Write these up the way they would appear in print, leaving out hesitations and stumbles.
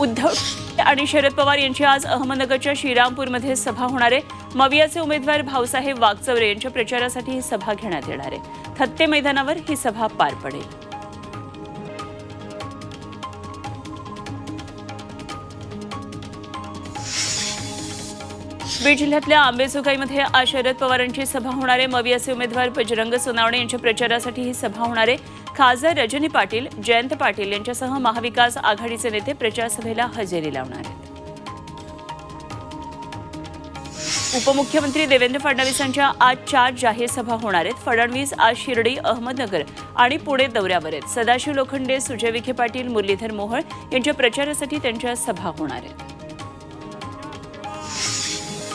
उद्धव आणि शरद पवार यांची आज अहमदनगरच्या श्रीरामपूरमध्ये सभा होणार आहे। मवियाचे उमेदवार भाऊसाहेब वागचौरे यांच्या प्रचारासाठी ही सभा घेण्यात येणार आहे। थत्ते मैदानावर ही सभा पार पडेल। बीड जिल्ह्यातल्या आंबेजोगाईमध्ये आज शरद पवारांची सभा होणार आहे। मवियाचे उमेदवार बजरंग सोनावणे यांच्या प्रचारासाठी ही सभा होणार आहे। खासदार रजनी पाटील, जयंत पाटील यांच्यासह महाविकास आघाडीचे नेते प्रचार सभेला हजेरी लावणार आहेत। उपमुख्यमंत्री देवेंद्र फडणवीस यांच्या आज 4 जाहीर सभा होणार आहेत। फडणवीस आज शिर्डी, अहमदनगर आणि पुणे दौऱ्यावर आहेत। सदाशिव लोखंडे, सुजय विखे पाटील, मुरलीधर मोहोळ यांच्या प्रचारासाठी त्यांच्या सभा होणार आहेत।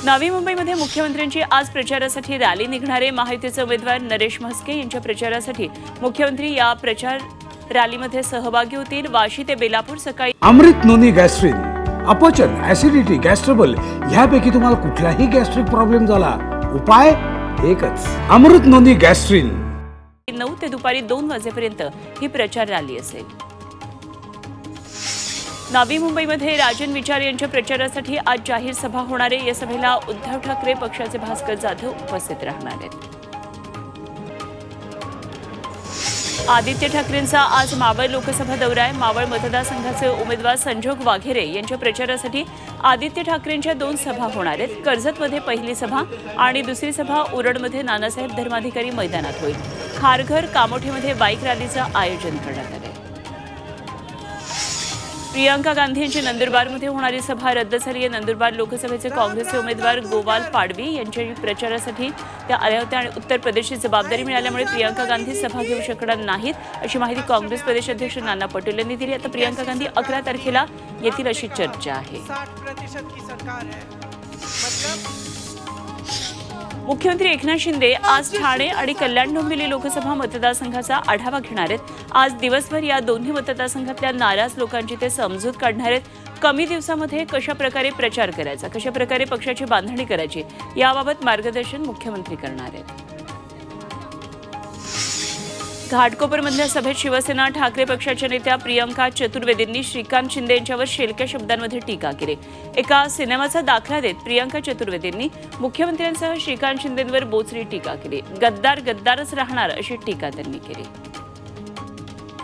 नवी मुंबईमध्ये मुख्यमंत्र्यांची आज प्रचारासाठी रॅली निघणार आहे। महायुतीचे उमेदवार नरेश म्हस्के यांच्या प्रचारासाठी मुख्यमंत्री या प्रचार रॅलीमध्ये सहभागी होतील। वाशी ते बेलापूर सकाळी अमृत नोनी गॅस्ट्रिन, अपचन, ऍसिडिटी, गॅस्ट्रबल यापैकी तुम्हाला कुठलाही गॅस्ट्रिक प्रॉब्लेम झाला, उपाय एकच, अमृत नोनी गॅस्ट्रिन। 9 ते दुपारी 2 वाजेपर्यंत ही प्रचार रॅली असेल। नवी मुंबईमध्ये राजन विचार यांच्या प्रचारासाठी आज जाहीर सभा होणार आहे। या सभेला उद्धव ठाकरे पक्षाचे भास्कर जाधव उपस्थित राहणार आहेत। आदित्य ठाकरेंचा आज मावळ लोकसभा दौरा आहे। मावळ मतदारसंघाचे उमेदवार संजोग वाघेरे यांच्या प्रचारासाठी आदित्य ठाकरेंच्या 2 सभा होणार आहेत। कर्जतमध्ये पहिली सभा आणि दुसरी सभा उरणमध्ये नानासाहेब धर्माधिकारी मैदानात होईल। खारघर, कामोठीमध्ये बाईक रॅलीचं आयोजन करण्यात आलं आहे। प्रियंका गांधी यांची नंदुरबारमध्ये होणारी सभा रद्द झाली आहे। नंदुरबार लोकसभेचे काँग्रेसचे उमेदवार गोपाल पाडवी यांच्या प्रचारासाठी त्या आल्या होत्या आणि उत्तर प्रदेशची जबाबदारी मिळाल्यामुळे प्रियंका गांधी सभा घेऊ शकणार नाहीत, अशी माहिती काँग्रेस प्रदेश अध्यक्ष नाना पटोले यांनी दिली। आता प्रियंका गांधी 11 तारखेला येतील अशी चर्चा आहे। मुख्यमंत्री एकनाथ शिंदे आज ठाणे आणि कल्याण डोंबिवली लोकसभा मतदारसंघाचा आढावा घेणार आहेत। आज दिवसभर या दोन्ही मतदारसंघातल्या नाराज लोकांची ते समजूत काढणार आहेत। कमी दिवसामध्ये कशा प्रकारे प्रचार करायचा, कशा प्रकारे पक्षाची बांधणी करायची याबाबत मार्गदर्शन मुख्यमंत्री करणार आहेत। घाटकोपरमधल्या सभेत शिवसेना ठाकरे पक्षाच्या नेत्या प्रियंका चतुर्वेदींनी श्रीकांत शिंदे यांच्यावर शेलक्या शब्दांमध्ये टीका केली। एका सिनेमाचा दाखला देत प्रियंका चतुर्वेदींनी मुख्यमंत्र्यांसह श्रीकांत शिंदेंवर बोचरी टीका केली। गद्दार गद्दारच राहणार अशी टीका त्यांनी केली।